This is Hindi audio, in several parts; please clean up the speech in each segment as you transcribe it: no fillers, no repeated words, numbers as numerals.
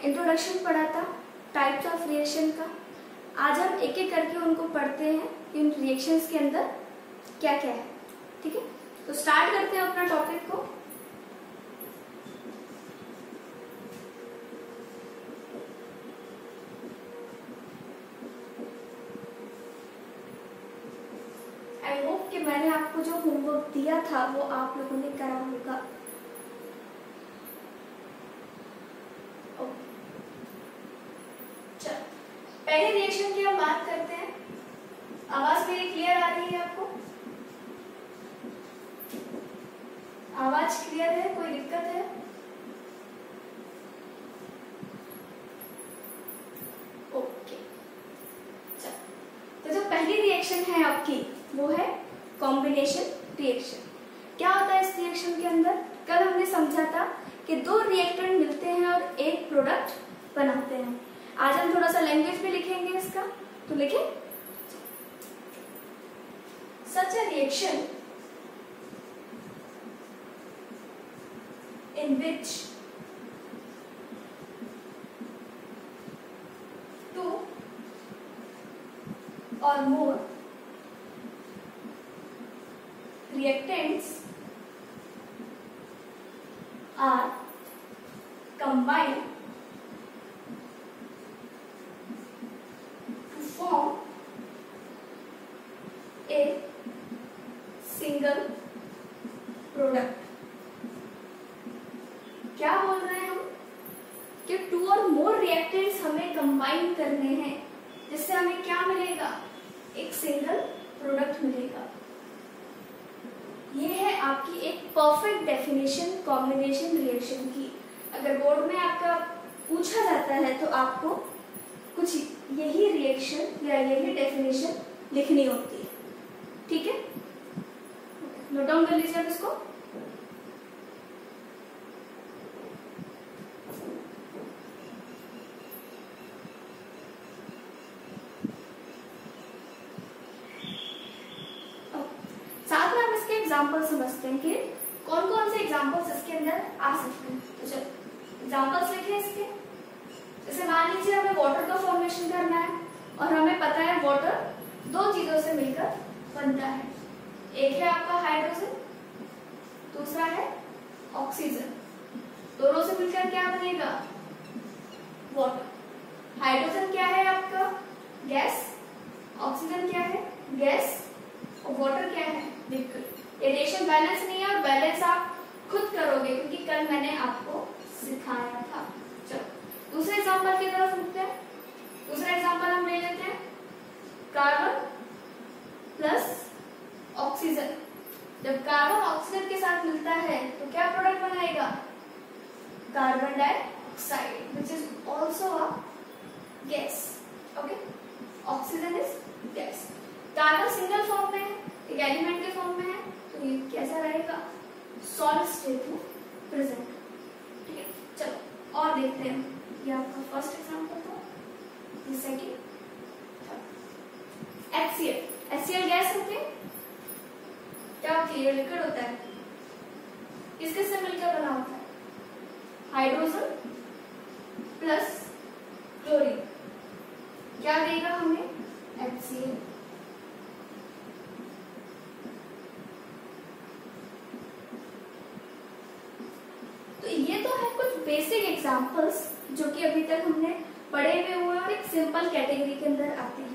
इंट्रोडक्शन पढ़ा था टाइप्स ऑफ रिएक्शन का। आज हम एक एक करके उनको पढ़ते हैं, इन रिएक्शंस के अंदर क्या क्या है। ठीक है, तो स्टार्ट करते हैं अपना टॉपिक को। आई होप कि मैंने आपको जो होमवर्क दिया था वो आप लोगों ने करा होगा। पहले रिएक्शन की हम बात करते हैं। आवाज मेरी क्लियर आ रही है आपको? आवाज क्लियर है? कोई दिक्कत है? ओके, तो जो पहली रिएक्शन है आपकी वो है कॉम्बिनेशन रिएक्शन। क्या होता है इस रिएक्शन के अंदर? कल हमने समझा था कि दो रिएक्टेंट मिलते हैं और एक प्रोडक्ट बनाते हैं। आज हम थोड़ा सा लैंग्वेज भी लिखेंगे इसका, तो लिखें सच a reaction in which to or more reactants are combined to form a single product। क्या बोल रहे हैं हम कि टू और मोर रिएक्टेंट्स हमें कंबाइन करने हैं, जिससे हमें क्या मिलेगा? एक सिंगल प्रोडक्ट मिलेगा। ये है आपकी एक परफेक्ट डेफिनेशन कॉम्बिनेशन रिएक्शन की। अगर बोर्ड में आपका पूछा जाता है तो आपको कुछ यही रिएक्शन या यही डेफिनेशन लिखनी होती है। ठीक है, नोट डाउन कर लीजिए आप इसको। एग्जाम्पल समझते हैं कि कौन कौन से एग्जाम्पल्स इसके अंदर आ सकते हैं। तो चलो एग्जाम्पल्स लिखें इसके। जैसे मान लीजिए हमें वाटर का फॉर्मेशन करना है और हमें पता है वाटर दो चीजों से मिलकर बनता है। एक है आपका हाइड्रोजन, दूसरा है ऑक्सीजन। दोनों से मिलकर क्या बनेगा? वाटर। हाइड्रोजन क्या है आपका? गैस। ऑक्सीजन क्या है? गैस। और वाटर क्या है? लिक्विड। ये रिएक्शन बैलेंस नहीं है, और बैलेंस आप खुद करोगे क्योंकि कल मैंने आपको सिखाया था। चलो दूसरे एग्जांपल की तरफ मुड़ते हैं। दूसरा एग्जांपल हम ले लेते हैं कार्बन प्लस ऑक्सीजन। जब कार्बन ऑक्सीजन के साथ मिलता है तो क्या प्रोडक्ट बनाएगा? Carbon dioxide, which is also a gas. Okay, oxygen is gas. Carbon single form में है, एक एलिमेंट के फॉर्म में है, तो ये कैसा रहेगा? सॉलिड स्टेट में प्रेजेंट। ठीक है, चलो और देखते हैं। ये आपका फर्स्ट एग्जांपल था, ये सेकंड। HCl। HCl गैस होती है, क्या होती है? लिक्विड होता है। किस किस से मिलकर बना होता है? Hydrogen plus chlorine. क्या देगा हमें? HCl। तो ये तो है कुछ बेसिक एग्जांपल्स जो कि अभी तक हमने पढ़े हुए हुए और एक सिंपल कैटेगरी के अंदर आते हैं।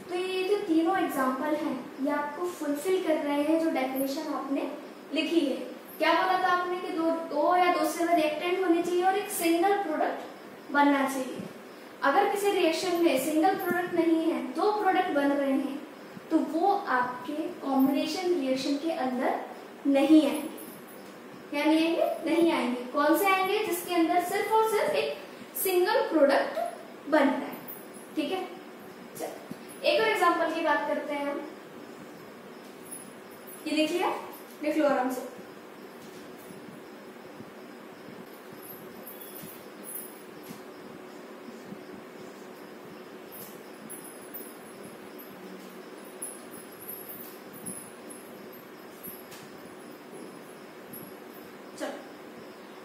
तो ये जो तीनों एग्जांपल हैं ये आपको फुलफिल कर रहे हैं जो डेफिनेशन आपने लिखी है। क्या बोला था आपने कि दो या दो से ज्यादा रिएक्टेंट होने चाहिए और एक सिंगल प्रोडक्ट बनना चाहिए। अगर किसी रिएक्शन में सिंगल प्रोडक्ट नहीं है, दो प्रोडक्ट बन रहे हैं, तो वो आपके कॉम्बिनेशन रिएक्शन के अंदर नहीं आएंगे। क्या नहीं आएंगे? नहीं आएंगे। कौन से आएंगे? जिसके अंदर सिर्फ और सिर्फ एक सिंगल प्रोडक्ट बनता है। ठीक है, चलो एक और एग्जांपल की बात करते हैं हम। ये लिख लिया? लिख लो आराम से।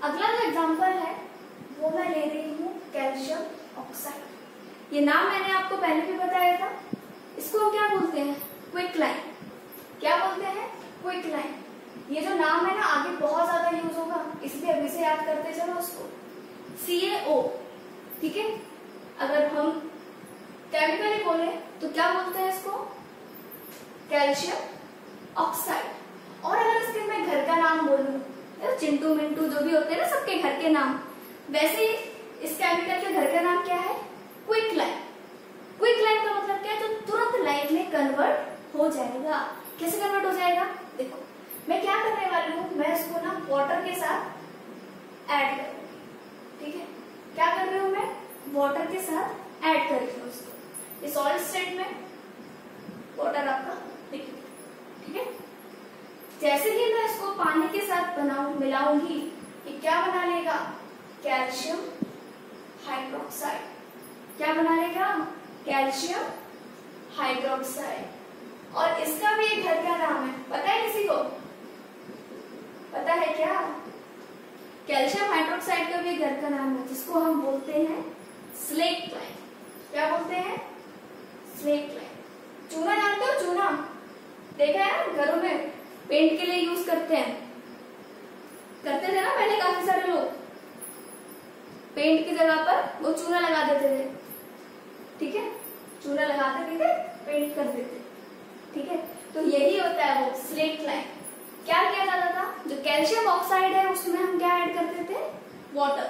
अगला जो एग्जांपल है वो मैं ले रही हूँ कैल्शियम ऑक्साइड। ये नाम मैंने आपको पहले भी बताया था। इसको हम क्या बोलते हैं? क्विकलाइन। क्या बोलते हैं? क्विकलाइन। ये जो नाम है ना आगे बहुत ज्यादा यूज होगा, इसलिए अभी से याद करते चलो उसको। CaO, ठीक है। अगर हम केमिकली बोले तो क्या बोलते हैं इसको? Calcium oxide. और अगर इसके मैं घर का नाम बोलूं, चिंटू मिंटू जो भी होते हैं ना सबके घर के नाम, वैसे ही इस केमिकल के घर का नाम क्या है? क्विकलाइन। क्विकलाइन का मतलब क्या है? तो तुरंत लाइन में कन्वर्ट हो जाएगा। कैसे कन्वर्ट हो जाएगा? देखो मैं क्या करने वाली हूँ, मैं इसको ना वाटर के साथ ऐड करूंगी, ठीक है। क्या कर रही हूँ मैं? वाटर के साथ ऐड कर रही हूँ इसको। इस सॉलिड स्टेट में वाटर आपका लिक्विड, ठीक है। जैसे ही मैं इसको पानी के साथ मिलाऊंगी, ये क्या बना लेगा? Calcium hydroxide. क्या बना लेगा? Calcium hydroxide. और इसका भी एक घर का नाम है, पता है किसी को? पता है क्या? कैल्शियम हाइड्रोक्साइड का भी एक घर का नाम है जिसको हम बोलते हैं स्लेट लाइन। क्या बोलते हैं? Slaked lime. चूना जानते हो? चूना देखा है घरों में पेंट के लिए यूज करते हैं, करते थे ना पहले काफी सारे लोग। पेंट की जगह पर वो चूना लगा देते थे, ठीक है। चूना लगाते थे, पेंट कर देते, ठीक है। तो यही होता है वो स्लेट लाइन। क्या किया जाता था? जो कैल्शियम ऑक्साइड है उसमें हम क्या ऐड करते थे? वाटर।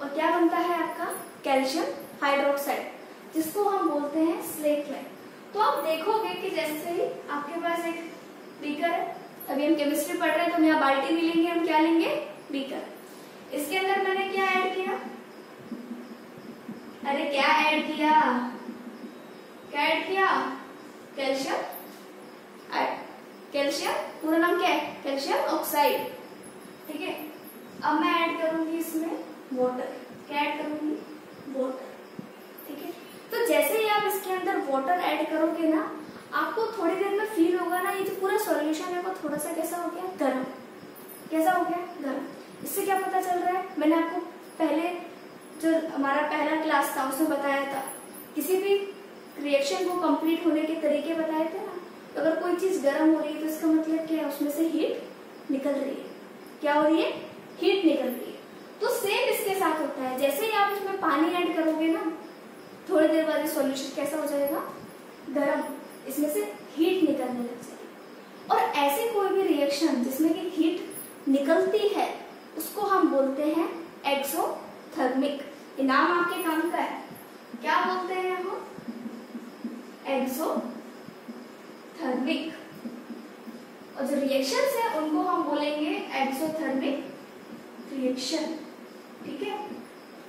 और क्या बनता है आपका? कैल्शियम हाइड्रोक्साइड, जिसको हम बोलते हैं स्लेट लाइन। तो आप देखोगे कि जैसे ही आपके पास एक बीकर है, अभी हम केमिस्ट्री पढ़ रहे हैं तो हम यहाँ बाल्टी नहीं लेंगे, हम क्या लेंगे? बीकर। इसके अंदर मैंने क्या ऐड किया? अरे क्या ऐड किया? क्या ऐड किया? कैल्शियम। कैल्शियम पूरा नाम क्या है? कैल्शियम ऑक्साइड, ठीक है। अब मैं ऐड करूंगी इसमें वाटर। क्या ऐड करूंगी? वाटर, ठीक है। तो जैसे ही आप इसके अंदर वाटर ऐड करोगे ना, आपको थोड़ी देर में फील होगा ना ये जो पूरा सॉल्यूशन है वो थोड़ा सा कैसा हो गया? गर्म। कैसा हो गया? गर्म। इससे क्या पता चल रहा है? मैंने आपको पहले जो हमारा पहला क्लास था उसमें बताया था, किसी भी रिएक्शन को कंप्लीट होने के तरीके बताए थे ना। तो अगर कोई चीज गर्म हो रही है तो इसका मतलब क्या है? उसमें से हीट निकल रही है। क्या हो रही है? हीट निकल रही है। तो सेम इसके साथ होता है, जैसे ही आप इसमें पानी ऐड करोगे ना, थोड़ी देर बाद सॉल्यूशन कैसा हो जाएगा? गर्म। इसमें से हीट निकलने लग जाएगी। और ऐसी कोई भी रिएक्शन जिसमें कि हीट निकलती है उसको हम बोलते हैं एक्सोथर्मिक। ये नाम आपके काम का है। क्या बोलते हैं हम? एक्सोथर्मिक। और जो रिएक्शंस है उनको हम बोलेंगे एक्सोथर्मिक रिएक्शन, ठीक है।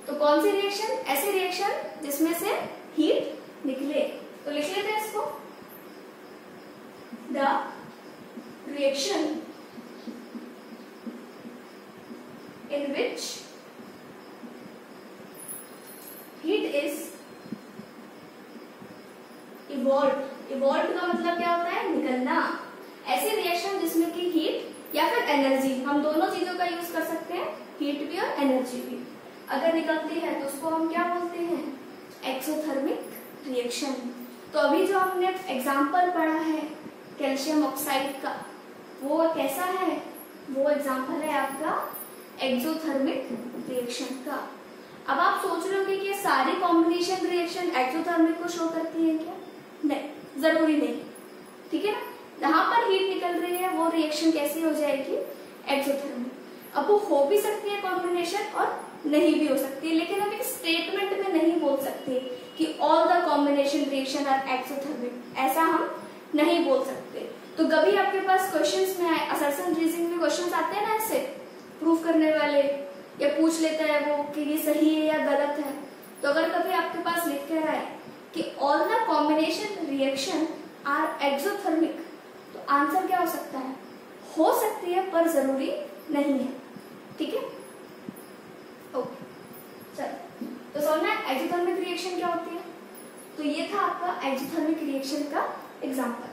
तो कौन सी रिएक्शन? ऐसी रिएक्शन जिसमें से हीट निकले। तो लिख लेते हैं इसको, the reaction in which heat is evolve. Evolve का मतलब क्या होता है? निकलना। ऐसी रिएक्शन जिसमें कि हीट या फिर एनर्जी, हम दोनों चीजों का यूज कर सकते हैं, हीट भी और एनर्जी भी, अगर निकलती है तो उसको हम क्या बोलते हैं? Exothermic reaction. तो अभी जो हमने एग्जाम्पल पढ़ा है कैल्शियम ऑक्साइड का, वो कैसा है? वो एग्जाम्पल है आपका एक्सोथर्मिक रिएक्शन का। अब आप सोच रहे होंगे कि सारी कॉम्बिनेशन रिएक्शन एक्सोथर्मिक को शो करती है क्या? नहीं, जरूरी नहीं, ठीक है ना। जहां पर हीट निकल रही है वो रिएक्शन कैसी हो जाएगी? एक्सोथर्मिक। अब वो हो भी सकती है कॉम्बिनेशन और नहीं भी हो सकती है, लेकिन हम एक स्टेटमेंट में नहीं बोल सकते कि all the combination reaction are exothermic, ऐसा हम नहीं बोल सकते। तो कभी आपके पास क्वेश्चंस में आए, असर्शन रीजनिंग में क्वेश्चंस आते हैं ना ऐसे प्रूफ करने वाले, या पूछ लेता है वो कि ये सही है या गलत है। तो अगर कभी आपके पास लिख कर आए कि all the combination reaction are exothermic, तो आंसर क्या हो सकता है? हो सकती है पर जरूरी नहीं है, ठीक है। ओके, चलो तो समझना है एक्सोथर्मिक रिएक्शन क्या होती है। तो ये था आपका एक्सोथर्मिक रिएक्शन का एग्जांपल।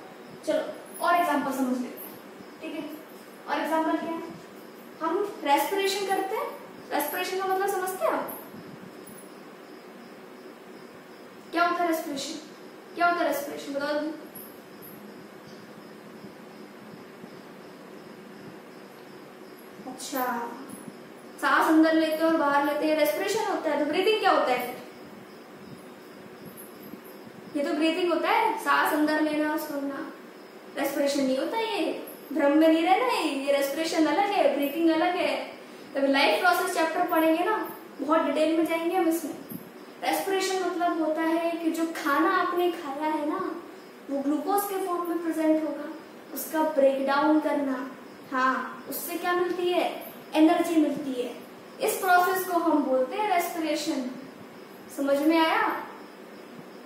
चलो और एग्जांपल समझ लेते हैं, ठीक है। और एग्जांपल क्या है? हम रेस्पिरेशन करते हैं। रेस्पिरेशन का मतलब समझते हैं आप? रेस्पिरेशन? क्या होता है रेस्पिरेशन, बताओ। अच्छा, सांस अंदर लेते हैं और बाहर लेते हैं, रेस्पिरेशन होता है। तो ब्रीथिंग क्या होता है फिर? ये तो ब्रीथिंग होता है, सांस अंदर लेना और छोड़ना। रेस्पिरेशन नहीं होता ये, भ्रम में नहीं रहना है। ये रेस्पिरेशन अलग है, ब्रीथिंग अलग है। तभी लाइफ प्रोसेस चैप्टर पढ़ेंगे ना, बहुत डिटेल में जाएंगे हम इसमें। रेस्पिरेशन मतलब होता है कि जो खाना आपने खाया है ना, वो ग्लूकोज के फॉर्म में प्रेजेंट होगा, उसका ब्रेक डाउन करना। हाँ, उससे क्या मिलती है? एनर्जी मिलती है। इस प्रोसेस को हम बोलते हैं रेस्पिरेशन। समझ में आया?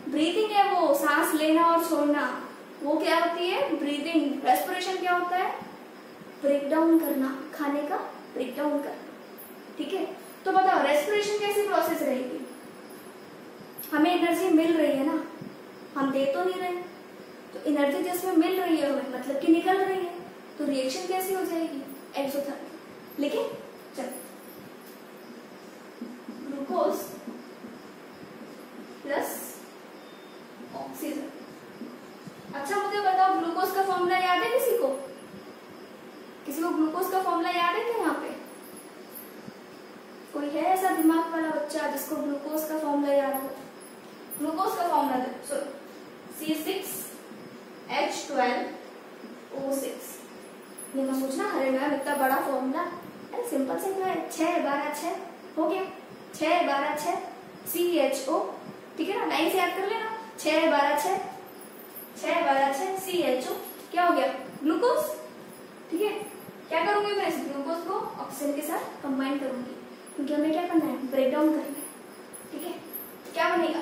ब्रीथिंग है वो सांस लेना और छोड़ना, वो क्या होती है? ब्रीथिंग। रेस्पिरेशन क्या होता है? ब्रेक डाउन करना, खाने का ब्रेक डाउन करना। ठीक है, तो बताओ रेस्पिरेशन कैसी प्रोसेस रहेगी? हमें एनर्जी मिल रही है ना, हम दे तो नहीं रहे, तो एनर्जी जिसमें मिल रही है हमें, मतलब कि निकल रही है, तो रिएक्शन कैसी हो जाएगी? एक्सोथर्मिक। लेकिन चलो, ग्लूकोज प्लस ऑक्सीजन। अच्छा मुझे बताओ, ग्लूकोज का फॉर्मूला याद है किसी को? किसी को ग्लूकोज का फॉर्मूला याद है क्या यहाँ पे? कोई है ऐसा दिमाग वाला बच्चा जिसको ग्लूकोज का फॉर्मूला याद हो? ग्लूकोज का फॉर्मूला सुनो, C6H12O6। ये मत सोचना अरे मैम इतना बड़ा फॉर्मूला, अरे सिंपल से है, 6 12 6 हो गया, 6 12 6 CHO। ठीक है ना, लाइन से याद कर लेना, 6 12 6 6 12 6 CHO क्या हो गया? ग्लूकोज। ठीक है, क्या करूंगी मैं? इस ग्लूकोज को ऑक्सीजन के साथ कंबाइन करूंगी, क्योंकि हमें क्या करना है? ब्रेक डाउन करना है। ठीक है, क्या बनेगा?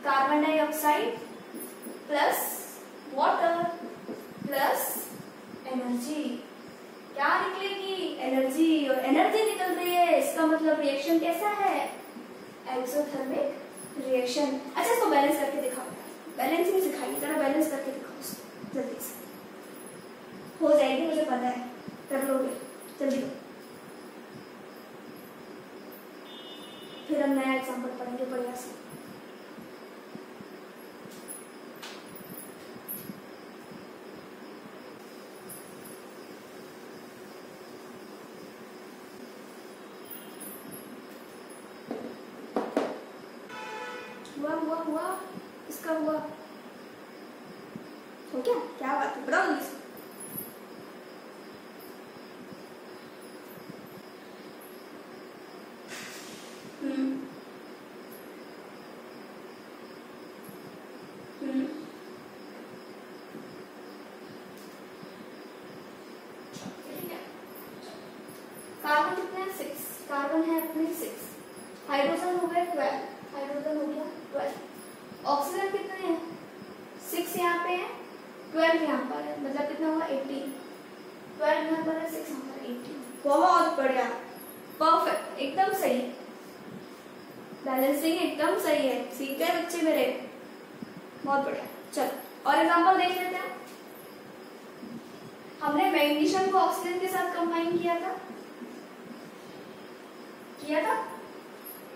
Carbon dioxide plus water plus energy. क्या निकलेगी? एनर्जी। और एनर्जी निकल रही है, इसका मतलब रिएक्शन कैसा है? Exothermic reaction. अच्छा इसको बैलेंस करके दिखाओ, बैलेंसिंग सिखाइए जरा, बैलेंस करके दिखाओ इसको जल्दी से। हो जाएगी मुझे पता है, कर लोगे, जल्दी करो। फिर हम नया एग्जाम्पल पढ़ेंगे बढ़िया से। हुआ इसका हुआ हो गया? क्या बात है, बताओ जल्दी से। कार्बन कितने हैं? 6। कार्बन है अपने 6, हाइड्रोजन हो गए 12, हाइड्रोजन हो गया 12। ऑक्सीजन कितने हैं? 6 यहाँ पे है, 12 यहाँ पर है, मतलब कितना हुआ? 18। 12 यहाँ पर है, 6 यहाँ पर, 18। बहुत बढ़िया, परफेक्ट, एकदम सही, बैलेंसिंग एकदम सही है। सीख गए बच्चे मेरे, बहुत बढ़िया। चलो और एग्जांपल देख लेते हैं। हमने मैग्नीशियम को ऑक्सीजन के साथ कंबाइन किया था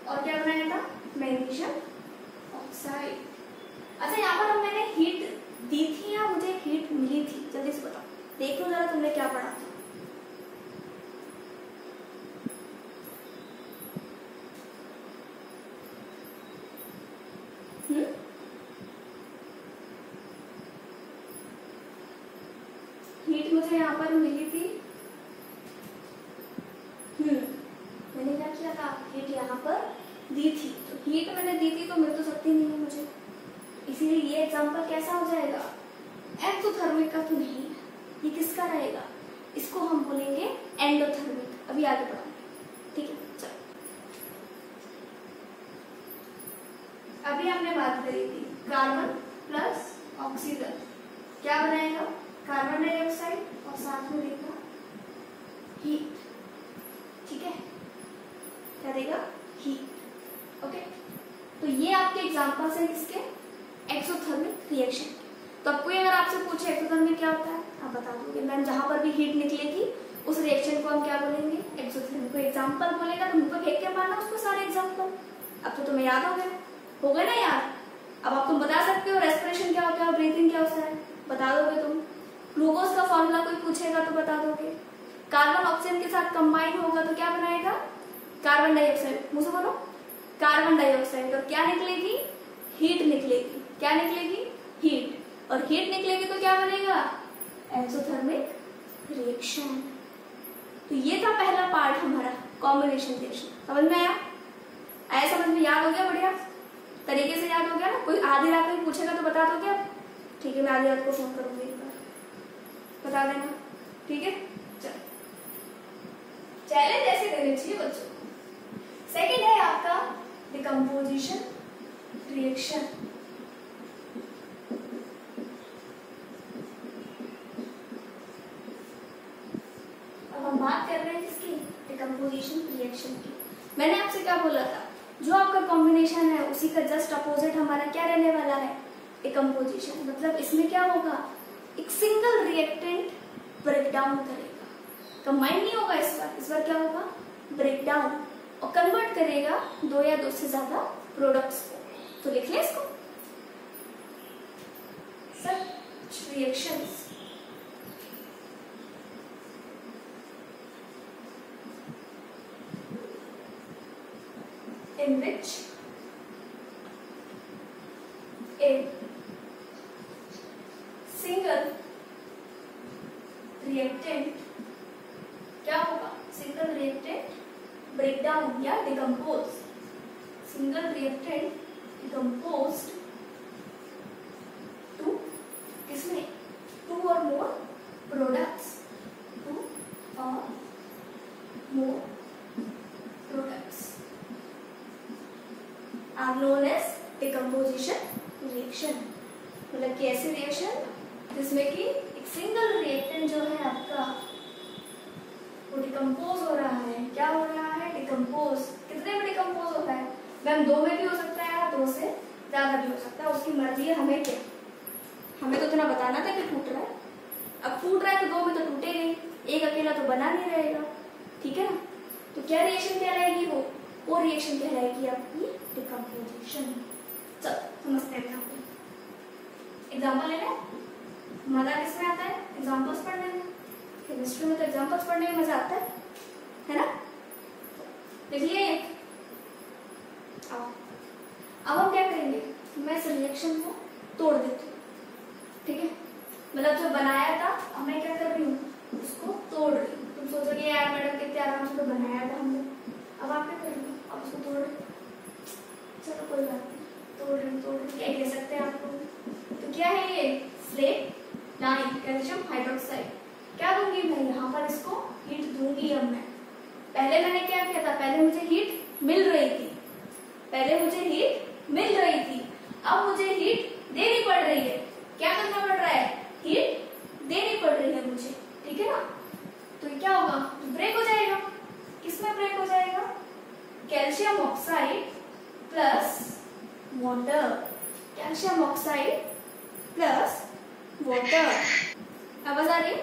और क्या बनाया था? Magnesium oxide. अच्छा यहाँ पर हम मैंने हीट दी थी या मुझे हीट मिली थी? जल्दी से बताओ, देख लो जरा तुमने क्या पढ़ा था। हीट मुझे यहाँ पर मिली थी। मैंने क्या किया था? हीट यहाँ पर दी थी, तो हीट मैंने दी थी तो मिल तो सकती नहीं है मुझे, इसीलिए ये एग्जांपल कैसा हो जाएगा? एक्सोथर्मिक का तो नहीं है, ये किसका रहेगा? इसको हम बोलेंगे एंडोथर्मिक। अभी आगे बढ़ाएंगे, ठीक है? चलो, अभी हमने बात करी थी कार्बन प्लस ऑक्सीजन क्या बनाएगा? कार्बन डाइऑक्साइड और साथ में देगा हीट। ठीक है, क्या देगा? हीट। ओके, तो ये आपके एग्जांपल्स हैं किसके? Exothermic reaction. तो अब कोई अगर आपसे पूछे एक्सोथर्मिक क्या होता है, आप बता दोगे मैम जहां पर भी हीट निकलेगी उस रिएक्शन को हम क्या बोलेंगे? एक्सोथर्मिक। कोई एग्जांपल बोलेगा तो मुझ पर फेंक के मारना उसको सारे एग्जांपल। अब तो तुम्हें याद हो गए ना यार? अब आप तुम बता सकते हो रेस्पिरेशन क्या होता है और ब्रीथिंग क्या होता है, बता दोगे तुम। ग्लूकोज का फॉर्मूला कोई पूछेगा तो बता दोगे। कार्बन ऑक्सीजन के साथ कंबाइन होगा तो क्या बनाएगा, कार्बन डाइऑक्साइड। मुझे बोलो, कार्बन डाइऑक्साइड। और क्या निकलेगी, हीट निकलेगी। क्या निकलेगी, हीट। और हीट निकलेगी तो क्या बनेगा, एक्सोथर्मिक रिएक्शन। तो ये था पहला पार्ट हमारा, कॉम्बिनेशन रिएक्शन। समझ में आया, आया समझ में, याद हो गया, बढ़िया तरीके से याद हो गया ना। कोई आधी रात में पूछेगा तो बता दोगे आप, ठीक है, मैं आधी रात को फोन करूंगी, एक बार बता देना, ठीक है। चलो, चैलेंज ऐसे देने चाहिए बच्चों को। सेकेंड है आपका डिकम्पोजिशन रिएक्शन। अब हम बात कर रहे हैं किसकी, डिकम्पोजिशन रिएक्शन की। मैंने आपसे क्या बोला था, जो आपका कॉम्बिनेशन है उसी का जस्ट अपोजिट हमारा क्या रहने वाला है, डिकम्पोजिशन। मतलब इसमें क्या होगा, एक सिंगल रिएक्टेंट ब्रेकडाउन करेगा, कंबाइन नहीं होगा इस बार क्या होगा, ब्रेकडाउन, और कन्वर्ट करेगा दो या दो से ज्यादा प्रोडक्ट्स को। तो लिख ले इसको, such reactions in which a single reactant क्या होगा, सिंगल रिएक्टेंट ब्रेकडाउन या decompose, single reactant decompose to किसमें, two or more products, two or more products are known as decomposition reaction. मतलब कि ऐसी रिएक्शन जिसमें कि एक सिंगल रिएक्टेंट जो है आपका वो डिकम्पोज हो रहा है। क्या हो रहा है, डिकम्पोज। कितने में डिकम्पोज होता है मैम, दो में भी हो सकता है या दो से ज्यादा भी हो सकता है, उसकी मर्जी है। हमें क्या, हमें तो इतना बताना था कि फूट रहा है। अब फूट रहा है तो दो में तो टूटेगा ही, एक अकेला तो बना नहीं रहेगा, ठीक है ना। तो क्या रिएक्शन कहलाएगी, वो रिएक्शन कहलाएगी आपकी डिकम्पोजिशन। चलो समझते हैं एग्जाम्पल लेना। मजा किसमें आता है, एग्जाम्पल्स पढ़ने में। केमिस्ट्री में तो एग्जाम्पल्स पढ़ने में मजा आता है ना। लिख लिए एक। अब हम क्या करेंगे, मैं इस रिएक्शन को तोड़ देती हूँ, ठीक है। मतलब जो बनाया था अब मैं क्या कर रही हूँ, उसको तोड़ रही हूँ। तुम सोचोगे यार मैडम कितने आराम से तो बनाया था हमने, अब आप क्या कर रही हो, अब उसको तोड़ रही। चलो कोई बात नहीं, तोड़ रही क्या कह सकते हैं आपको। तो क्या है ये, स्लेट लाइन कैल्शियम हाइड्रोक्साइड। क्या दूंगी मैं यहाँ पर, इसको हीट दूंगी। अब मैं पहले मैंने क्या किया था, पहले मुझे हीट मिल रही थी, अब मुझे हीट देनी पड़ रही है। क्या करना पड़ रहा है, हीट देनी पड़ रही है मुझे, ठीक है ना। तो क्या होगा, ब्रेक हो जाएगा। किसमें ब्रेक हो जाएगा, calcium oxide plus water, calcium oxide plus water. आवाज आ रही है,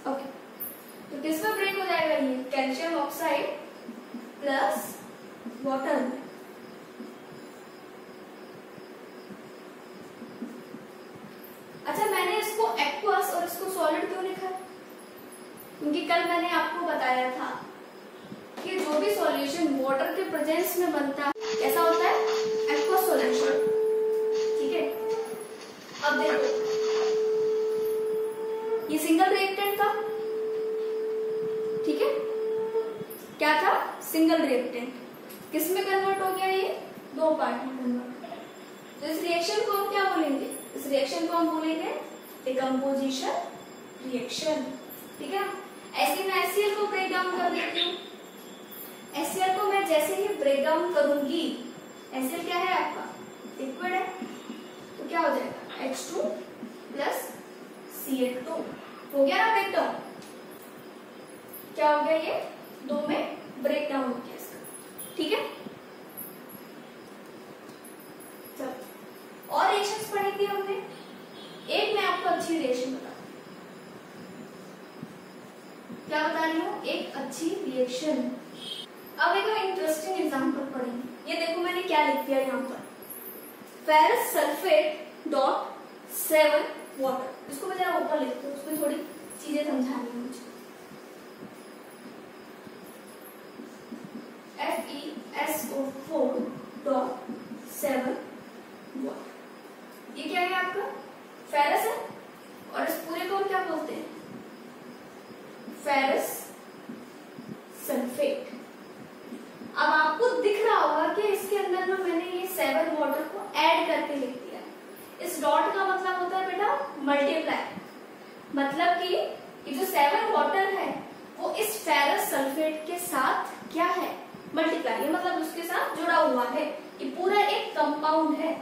ओके। तो किसमें ब्रेक हो जाएगा ये, कैल्शियम ऑक्साइड प्लस वाटर में। अच्छा, मैंने इसको एक्वस और इसको सॉलिड क्यों लिखा है, क्योंकि कल मैंने आपको बताया था कि जो भी सॉल्यूशन वाटर के प्रेजेंस में बनता है कैसा होता है, एक्वस सॉल्यूशन, ठीक है। अब देखो ये सिंगल रिएक्टेंट था, ठीक है, क्या था, सिंगल रिएक्टेंट। किसमें कन्वर्ट हो गया ये, दो पार्ट में कन्वर्ट। तो इस रिएक्शन को हम क्या बोलेंगे, इस रिएक्शन को हम बोलेंगे डिकम्पोजिशन रिएक्शन, ठीक है। ऐसे मैं HCl को ब्रेक डाउन कर देती हूँ। HCl को मैं जैसे ही ब्रेक डाउन करूंगी, HCl क्या है आपका, लिक्विड है, तो क्या हो जाएगा, H2 प्लस Cl2 हो गया ना ब्रेक डाउन। क्या हो गया, ये दो में ब्रेक डाउन हो गया इसका, ठीक है। और रिएक्शंस पढ़ी थी हमने, एक मैं आपको अच्छी रिएक्शन बता, क्या बता रही हूँ, एक अच्छी रिएक्शन। अब एक इंटरेस्टिंग एग्जांपल पढ़ेंगे। ये देखो मैंने क्या लिख दिया यहाँ पर, फेरस सल्फेट डॉट 7 वाटर। इसको मैं जरा ऊपर लिखती हूँ, उसमें थोड़ी चीजें समझानी है मुझे। FeSO4 dot 7 water. ये क्या है आपका, फेरस है, और इस पूरे को क्या बोलते हैं, फेरस सल्फेट। अब आपको दिख रहा होगा कि इसके अंदर में मैंने ये 7 वाटर को ऐड करके लिख दिया। इस डॉट का मतलब होता है बेटा मल्टीप्लाई, मतलब कि ये जो 7 वाटर है वो इस फेरस सल्फेट के साथ क्या है, मल्टीप्लाई, ये मतलब उसके साथ जुड़ा हुआ है। ये पूरा एक कंपाउंड है,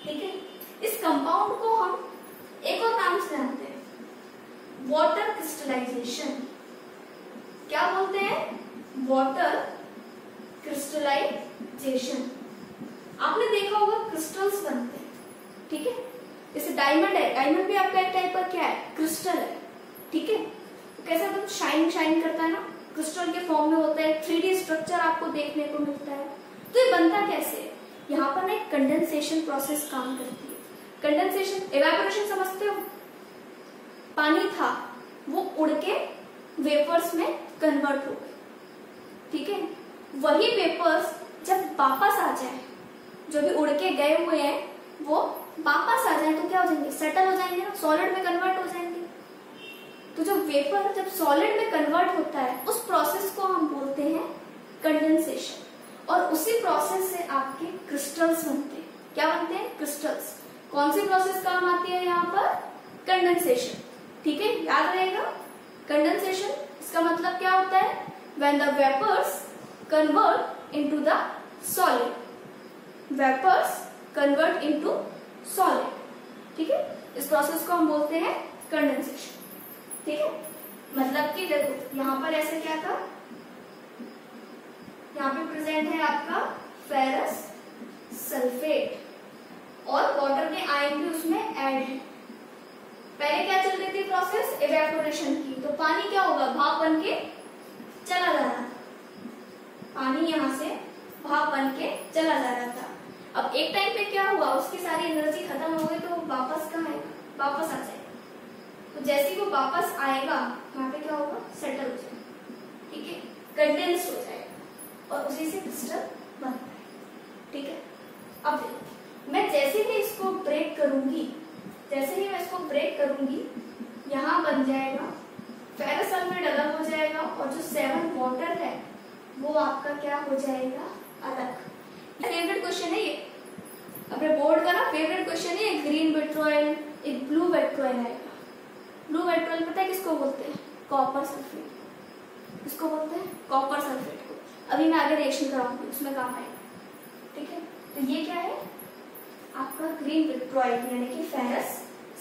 ठीक है। इस कंपाउंड को हम एक और नाम से जानते हैं, वाटर क्रिस्टलाइजेशन। क्या बोलते हैं, वाटर क्रिस्टलाइजेशन। आपने देखा होगा क्रिस्टल्स बनते हैं, ठीक है। जैसे डायमंड है, डायमंड भी आपका एक टाइप का क्या है, क्रिस्टल है, ठीक है। तो कैसा तो शाइन शाइन करता है ना, क्रिस्टल के फॉर्म में होता है, 3D स्ट्रक्चर आपको देखने को मिलता है। तो ये बनता कैसे है, यहाँ पर ना एक कंडेंसेशन प्रोसेस काम करती है। कंडेंसेशन, एवेपोरेशन समझते हो, पानी था वो उड़ के वेपर्स में कन्वर्ट हो गए, ठीक है। वही वेपर्स जब वापस आ जाए, जो भी उड़ के गए हुए हैं वो वापस आ जाए तो क्या हो जाएंगे, सेटल हो जाएंगे ना, सॉलिड में कन्वर्ट हो जाएंगे। तो जो वेपर जब सॉलिड में कन्वर्ट होता है उस प्रोसेस को हम बोलते हैं कंडेंसेशन, और उसी प्रोसेस से आपके क्रिस्टल्स बनते हैं। क्या बनते हैं, क्रिस्टल्स। कौन सी प्रोसेस काम आती है यहाँ पर, कंडेंसेशन, ठीक है, याद रहेगा। कंडेंसेशन इसका मतलब क्या होता है, when the vapours convert into the solid, vapours convert into solid, ठीक है। इस प्रोसेस को हम बोलते हैं कंडेंसेशन, ठीक है। मतलब कि देखो यहाँ पर ऐसे क्या था, यहाँ पे प्रेजेंट है आपका फेरस सल्फेट और वाटर के आयन भी उसमें ऐड है। पहले क्या चल रही थी प्रोसेस, इवेपोरेशन की, तो पानी क्या होगा, भाप बन के चला जा रहा था, पानी यहाँ से भाप बन के चला जा रहा था। अब एक टाइम पे क्या हुआ, उसकी सारी एनर्जी खत्म हो गई, तो वापस कहाँ आएगा, वापस आ जाएगा। तो जैसे ही वो वापस आएगा यहाँ पे क्या होगा, सेटल हो जाएगा, ठीक है, कंडेंस हो जाएगा और उसी से क्रिस्टल बनता है, ठीक है। अब देखो मैं जैसे ही इसको ब्रेक करूंगी, जैसे ही मैं इसको ब्रेक करूंगी, यहाँ बन जाएगा फेरस सल्फेट अलग हो जाएगा, और जो 7 वाटर है वो आपका क्या हो जाएगा, अलग। फेवरेट क्वेश्चन है ये अपने बोर्ड का ना, फेवरेट क्वेश्चन है। ग्रीन विट्रोइल, एक ब्लू विट्रोइल आएगा। ब्लू विट्रोइल पता है किसको बोलते हैं, कॉपर सल्फेट, किसको बोलते हैं, कॉपर सल्फेट को। अभी मैं आगे रिएक्शन कराऊंगी, उसमें काम आएगा, ठीक है। तो ये क्या है आपका ग्रीन विट्रोइल, यानी कि फेरस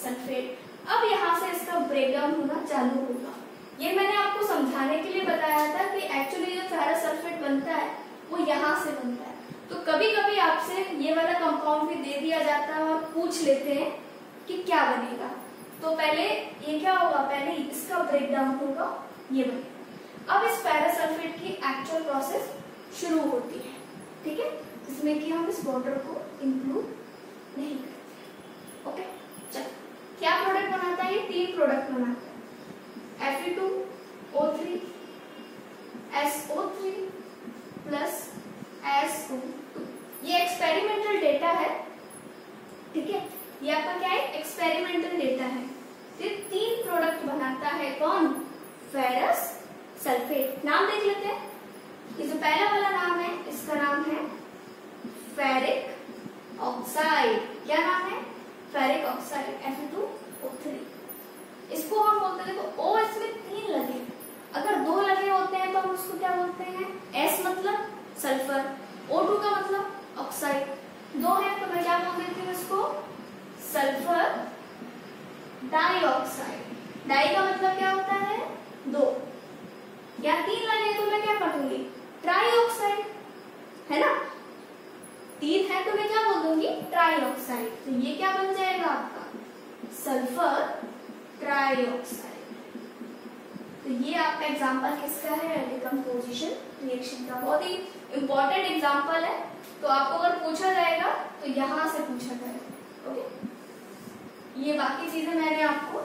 सल्फेट। अब यहाँ से इसका ब्रेकडाउन होना चालू होगा। ये मैंने आपको समझाने के लिए बताया था कि एक्चुअली जो फेरस सल्फेट बनता है वो यहाँ से बनता है। तो कभी कभी आपसे ये वाला कंपाउंड भी दे दिया जाता है और पूछ लेते हैं कि क्या बनेगा। तो पहले ये क्या होगा, पहले इसका ब्रेकडाउन होगा, ये बनेगा। अब इस फेरस सल्फेट की एक्चुअल प्रोसेस शुरू होती है, ठीक है, जिसमें कि हम इस वाटर को इंक्लूड नहीं करते। ओके, चलो क्या प्रोडक्ट बनाता है, ये 3 प्रोडक्ट बनाता है, Fe2O3 SO3 प्लस SO2। ये एक्सपेरिमेंटल डेटा है, ठीक है, ये आपका क्या है, एक्सपेरिमेंटल डेटा है। ये 3 प्रोडक्ट बनाता है, कौन, फेरस सल्फेट। नाम देख लेते हैं। ये जो पहला वाला नाम है, इसका नाम है फेरिक ऑक्साइड। क्या नाम है, फेरिक ऑक्साइड, Fe2O3। इसको हम बोलते हैं, देखो O इसमें 3 लगे, अगर 2 लगे होते हैं तो हम उसको क्या बोलते हैं, S मतलब सल्फर, O2 का मतलब ऑक्साइड। 2 है तो मैं क्या बोल देती हूँ इसको, सल्फर डाइऑक्साइड। डाई का मतलब क्या होता है, 2, या 3 लगे तो मैं क्या पढ़ूंगी, ट्राइऑक्साइड, है ना। 3 है तो मैं क्या बोल दूंगी, ट्राइऑक्साइड। तो ये क्या बन जाएगा आपका, सल्फर ट्राइऑक्साइड। तो ये आपका एग्जांपल किसका है, डिकम्पोजिशन रिएक्शन का। बहुत ही इंपॉर्टेंट एग्जांपल है। तो आपको अगर पूछा जाएगा तो यहां से पूछा जाएगा। ओके, ये बाकी चीजें मैंने आपको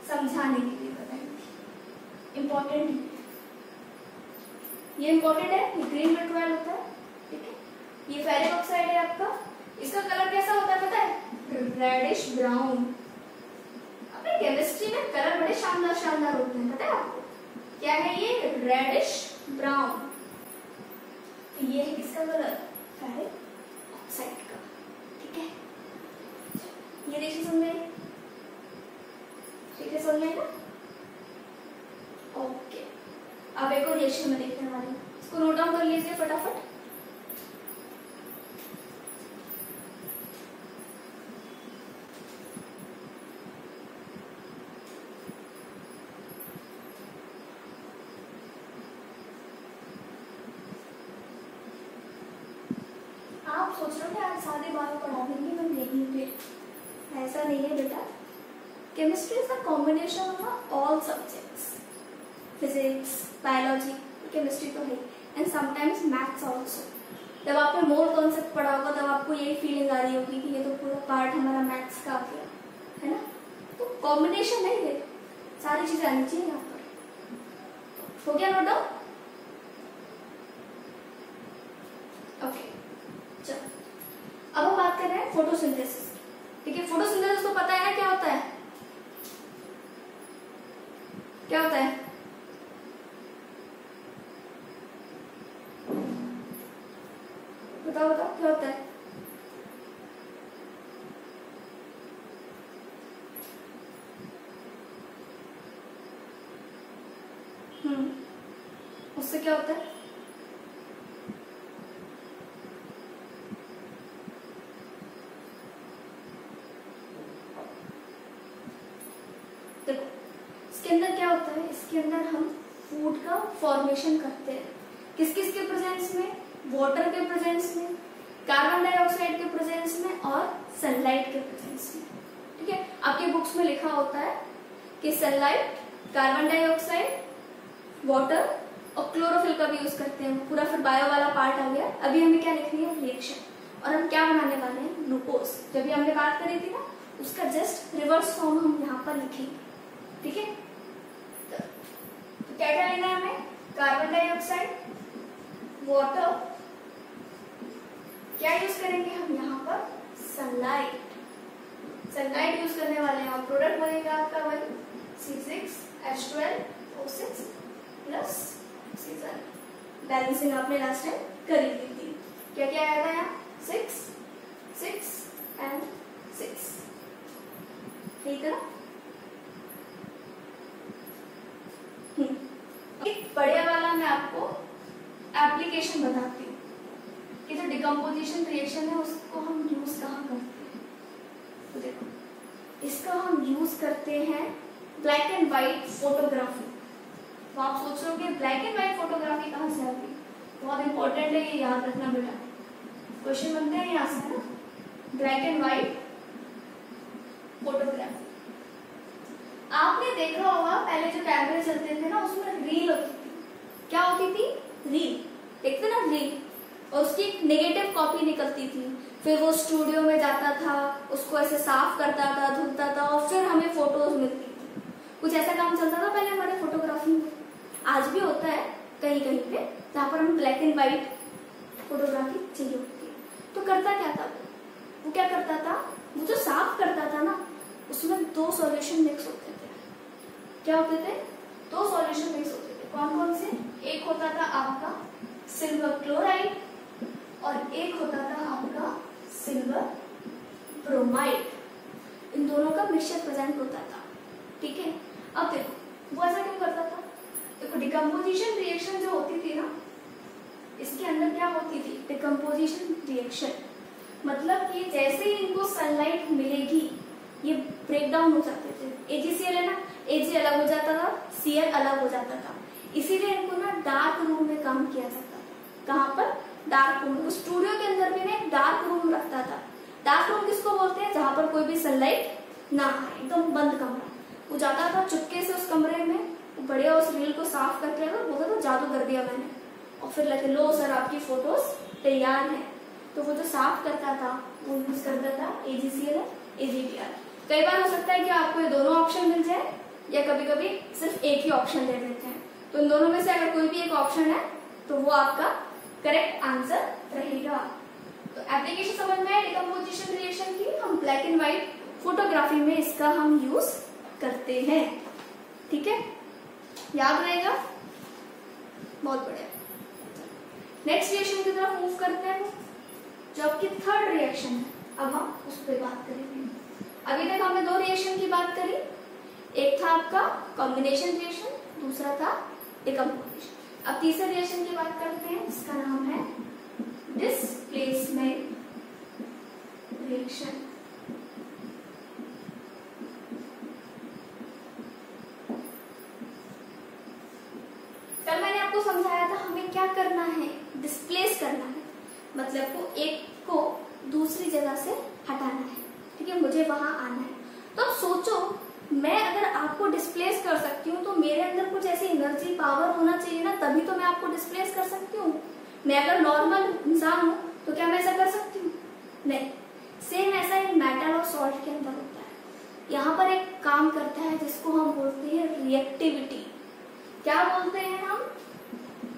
समझाने के लिए बताई थी, इंपॉर्टेंट ये इंपॉर्टेंट है। ये ग्रीन विट्रोल होता है, ठीक है। ये फेरिक ऑक्साइड है आपका, इसका कलर कैसा होता है पता है? Reddish brown. अपने केमिस्ट्री में कलर बड़े शानदार शानदार होते हैं, पता है आपको? क्या है ये? Reddish brown. तो ये है किसका कलर? फेरिक ऑक्साइड का, ठीक है। ये देखिए समझ में, ठीक है, समझ में ना? ओके, अब एक और रिएक्शन में देखने वाले हैं, इसको नोट डाउन कर लीजिए फटाफट। आप सोच रहे हो कि आज सादे बात पढ़ा देंगे, हम नहीं पे, ऐसा नहीं है बेटा। Chemistry is a combination of all subjects, physics, biology, chemistry तो है, एंड समटाइम्स मैथ्स ऑल्सो। जब आपने मोर कॉन्सेप्ट पढ़ा होगा तब आपको यही फीलिंग आ रही होगी कि ये तो पूरा पार्ट हमारा मैथ्स का आ गया, है ना? तो कॉम्बिनेशन नहीं है, सारी चीजें आनी चाहिए यहाँ पर। हो गया नोट डाउन? ओके, चलो अब हम बात कर रहे हैं फोटोसिंथेसिस, ठीक है। फोटोसिंथेसिस को पता है ना क्या होता है? क्या होता है? बताओ बताओ क्या होता है? उससे क्या होता है? देखो इसके अंदर क्या होता है, इसके अंदर हम फूड का फॉर्मेशन करते हैं। किस किस के प्रेजेंस में? वाटर के प्रेजेंस में, कार्बन डाइऑक्साइड के प्रेजेंस में और सनलाइट के प्रेजेंस में, ठीक है। आपके बुक्स में लिखा होता है कि सनलाइट, कार्बन डाइऑक्साइड, वाटर और क्लोरोफिल का भी यूज करते हैं। पूरा फिर बायो वाला पार्ट आ गया। अभी हमें क्या लिखनी है? रिएक्शन। और हम क्या बनाने वाले हैं? ग्लूकोज। जब भी हमने बात करी थी ना, उसका जस्ट रिवर्स फॉर्म हम यहाँ पर लिखेंगे, ठीक है। तो क्या क्या लेना है हमें? कार्बन डाइऑक्साइड, वाटर, क्या यूज करेंगे हम यहाँ पर? सनलाइट। सनलाइट यूज करने वाले हैं और प्रोडक्ट बनेगा आपका वही C6H12O6 प्लस ऑक्सीजन। बैलेंसिंग आपने लास्ट टाइम कर ली थी। क्या क्या आया था यहाँ? 6 6 एंड 6, ठीक है ना? एक बढ़िया वाला मैं आपको एप्लीकेशन बताती हूँ कि जो डिकम्पोजिशन रिएक्शन है उसको हम यूज कहाँ करते हैं। तो देखो इसका हम यूज करते हैं ब्लैक एंड व्हाइट फोटोग्राफी। तो आप सोच रहे हो कि ब्लैक एंड व्हाइट फोटोग्राफी कहाँ से आती है? बहुत इंपॉर्टेंट है, ये याद रखना बेटा, क्वेश्चन बनते हैं यहाँ से ना। ब्लैक एंड व्हाइट फोटोग्राफी आपने देखा होगा, पहले जो कैमरे चलते थे ना उसमें रील होती थी। क्या होती थी? रील। देखते ना रील, और उसकी एक नेगेटिव कॉपी निकलती थी। फिर वो स्टूडियो में जाता था, उसको ऐसे साफ करता था, धुलता था और फिर हमें फोटोज मिलती थी। कुछ ऐसा काम चलता था पहले हमारे फोटोग्राफी में। आज भी होता है कहीं कहीं पे जहाँ पर हमें ब्लैक एंड व्हाइट फोटोग्राफी चाहिए होती है। तो करता क्या था वो क्या करता था? वो जो साफ करता था ना उसमें 2 सॉल्यूशन मिक्स होते थे। क्या होते थे? 2 सॉल्यूशन मिक्स होते थे। कौन कौन से? एक होता था आपका सिल्वर क्लोराइड और एक होता था आपका सिल्वर ब्रोमाइड। इन दोनों का मिक्सचर प्रेजेंट होता था, ठीक है। अब देखो वो ऐसा क्यों करता था? देखो डिकम्पोजिशन रिएक्शन जो होती थी ना, इसके अंदर क्या होती थी? डिकम्पोजिशन रिएक्शन मतलब कि जैसे ही इनको सनलाइट मिलेगी ये ब्रेक डाउन हो जाते थे। AgCl है ना, Ag अलग हो जाता था, Cl अलग हो जाता था। इसीलिए इनको ना डार्क रूम में काम किया जाता था। कहाँ पर? Dark room. स्टूडियो के अंदर भी ना एक डार्क रूम रखता था। डार्क रूम किसको बोलते हैं? जहाँ पर कोई भी सनलाइट ना आए, एकदम बंद कमरा। वो जाता था चुपके से उस कमरे में, बढ़िया उस रील को साफ करके बोलता था जादू कर दिया मैंने, और फिर लगे लो सर आपकी फोटोज तैयार है। तो तो वो जो साफ करता था वो यूज करता था AgCl, AgBr। कई बार हो सकता है कि आपको ये दोनों ऑप्शन मिल जाए या कभी कभी सिर्फ एक ही ऑप्शन दे देते हैं, तो इन दोनों में से अगर कोई भी एक ऑप्शन है तो वो आपका करेक्ट आंसर रहेगा। तो एप्लीकेशन समझ में है डिकम्पोजिशन रिएक्शन की। हम ब्लैक एंड व्हाइट फोटोग्राफी में इसका हम यूज करते हैं, ठीक है, याद रहेगा, बहुत बढ़िया। नेक्स्ट रिएक्शन की तरफ मूव करते हैं, जो आपकी थर्ड रिएक्शन है, अब हम उस पर बात करेंगे। अभी तक हमने 2 रिएक्शन की बात करी, एक था आपका कॉम्बिनेशन रिएक्शन, दूसरा था डिकम्पोजिशन। अब तीसरे रिएक्शन की बात करते हैं, जिसका नाम है डिस्प्लेसमेंट रिएक्शन। कल मैंने आपको समझाया था हमें क्या करना है, डिस्प्लेस करना है, मतलब को एक को दूसरी जगह से हटाना है, ठीक है, मुझे वहां आना है। तो अब सोचो, मैं अगर आपको डिस्प्लेस कर सकती हूँ तो मेरे अंदर कुछ ऐसी एनर्जी पावर होना चाहिए ना, तभी तो मैं आपको डिस्प्लेस कर सकती हूँ। मैं अगर नॉर्मल इंसान हूँ तो क्या मैं ऐसा कर सकती हूँ? नहीं। सेम ऐसा एक मेटल और सॉल्ट के अंदर होता है। यहाँ पर एक काम करता है जिसको हम बोलते हैं रिएक्टिविटी। क्या बोलते हैं हम?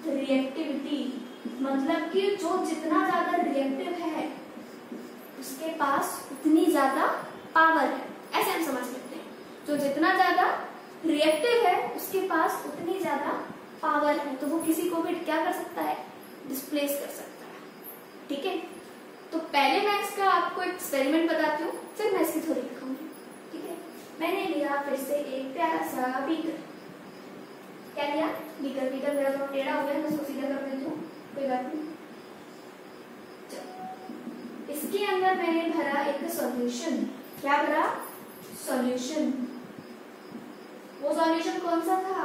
रिएक्टिविटी। मतलब कि जो जितना ज्यादा रिएक्टिव है उसके पास उतनी ज्यादा पावर है, ऐसे हम समझ लेते हैं। जो जितना ज्यादा रिएक्टिव है उसके पास उतनी ज्यादा पावर है, तो वो किसी को भी क्या कर सकता है? डिस्प्लेस कर सकता है, ठीक है। तो पहले मैं इसका आपको एक्सपेरिमेंट बताती हूँ, फिर मैं इसकी थ्योरी दिखाऊंगी, ठीक है। मैंने लिया फिर से एक प्यारा सा बीकर। क्या लिया? बीकर। बीकर मेरा थोड़ा टेढ़ा हो गया, मैं इसको सीधा कर देती हूँ, कोई बात नहीं। इसके अंदर मैंने भरा एक सॉल्यूशन। क्या भरा? सॉल्यूशन। वो सॉल्यूशन कौन सा था?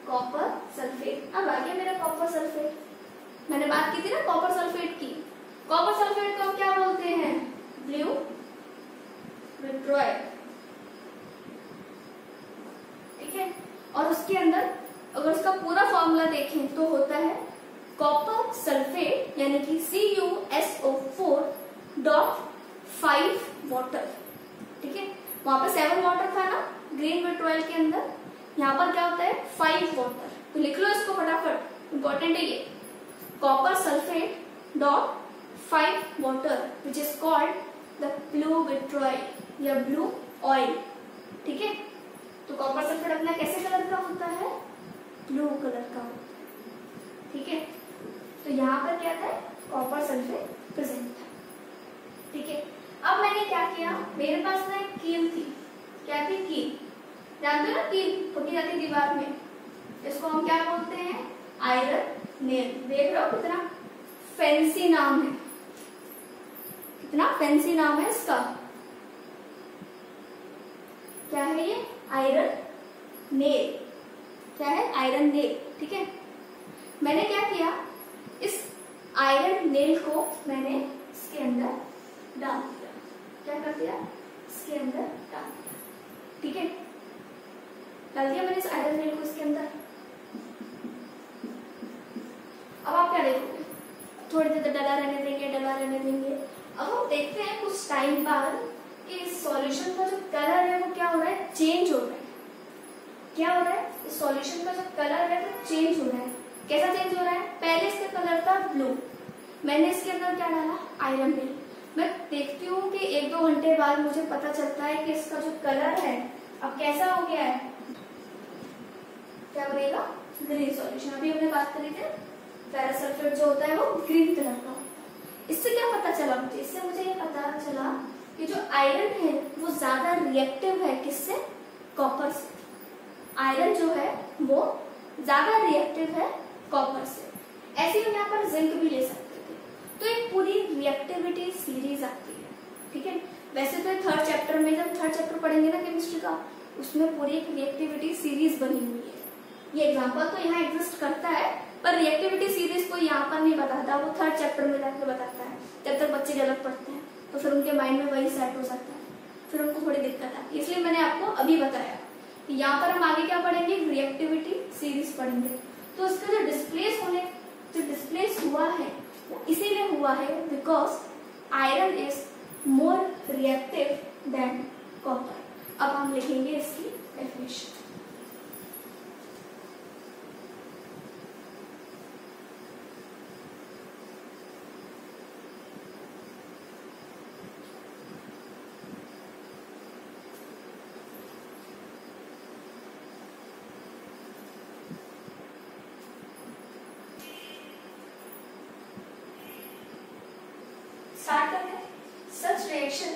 Copper sulphate. अब आ गया मेरा कॉपर सल्फेट। मैंने बात की थी ना कॉपर सल्फेट की। कॉपर सल्फेट को हम क्या बोलते हैं? ब्लू विट्रॉयल, ठीक है। और उसके अंदर अगर उसका पूरा फॉर्मूला देखें तो होता है कॉपर सल्फेट यानी कि CuSO4.5 वाटर, ठीक है। वहां पर 7 वाटर था ना ग्रीन विट्रॉयल के अंदर, यहाँ पर क्या होता है 5 वाटर। तो लिख लो इसको फटाफट, इंपॉर्टेंट है ये। Copper sulphate dot 5 water which is called the blue vitriol या ब्लू ऑयल, ठीक है। तो कॉपर सल्फेट अपना कैसे कलर का होता है? ब्लू कलर का होता है, ठीक है। तो यहाँ पर क्या था? कॉपर सल्फेट प्रेजेंट था, ठीक है। अब मैंने क्या किया, मेरे पास ना एक कील थी। क्या थी? कील। जानते हो ना कील होती जाती दीवार में, इसको हम क्या बोलते हैं? Iron nail. देख रहे हो कितना फैंसी नाम है, कितना फैंसी नाम है इसका। क्या है ये? Iron nail. क्या है? आयरन नेल, ठीक है। मैंने क्या किया, इस आयरन नेल को मैंने इसके अंदर डाल दिया। क्या कर दिया? इसके अंदर डाल दिया, ठीक है। डाल दिया मैंने इस आयरन नेल को इसके अंदर। अब आप क्या देखोगे? थोड़ी देर डला रहने देंगे, डला रहने देंगे। अब हम देखते हैं कुछ टाइम बाद कि इस सॉल्यूशन का जो कलर है वो क्या हो रहा है? चेंज हो रहा है। क्या हो रहा है? इस सॉल्यूशन का जो कलर है वो चेंज हो रहा है। कैसा चेंज हो रहा है? पहले इसका कलर था ब्लू, मैंने इसके अंदर क्या डाला? Iron nail. मैं देखती हूँ कि 1-2 घंटे बाद मुझे पता चलता है कि इसका जो कलर है अब कैसा हो गया है? क्या बनेगा? Green solution. अभी हमने बात करी थी फेरस सल्फेट जो होता है वो ग्रीन कलर का होता है। इससे क्या पता चला मुझे? इससे मुझे ये पता चला कि जो आयरन है वो ज्यादा रिएक्टिव है। किससे? कॉपर से। आयरन जो है वो ज्यादा रिएक्टिव है कॉपर से। ऐसे हम यहाँ पर जिंक भी ले सकते थे। तो एक पूरी रिएक्टिविटी सीरीज आती है, ठीक है। वैसे तो 3rd चैप्टर में, जब 3rd चैप्टर पढ़ेंगे ना केमिस्ट्री का, उसमें पूरी एक रिएक्टिविटी सीरीज बनी हुई है। ये एग्जाम्पल तो यहाँ एग्जिस्ट करता है, पर रिएक्टिविटी सीरीज को यहाँ पर नहीं बताता, वो 3rd चैप्टर में जाकर बताता है। जब तक बच्चे गलत पढ़ते हैं तो फिर उनके माइंड में वही सेट हो जाता है, फिर उनको थोड़ी दिक्कत आती है। इसलिए मैंने आपको अभी बताया कि यहाँ पर हम आगे क्या पढ़ेंगे? रिएक्टिविटी सीरीज पढ़ेंगे। तो इसका जो डिस्प्लेस हुआ है वो इसीलिए हुआ है because iron is more reactive than copper. अब हम लिखेंगे इसकी डेफिनेशन। स्टार्ट करते हैं। Such reaction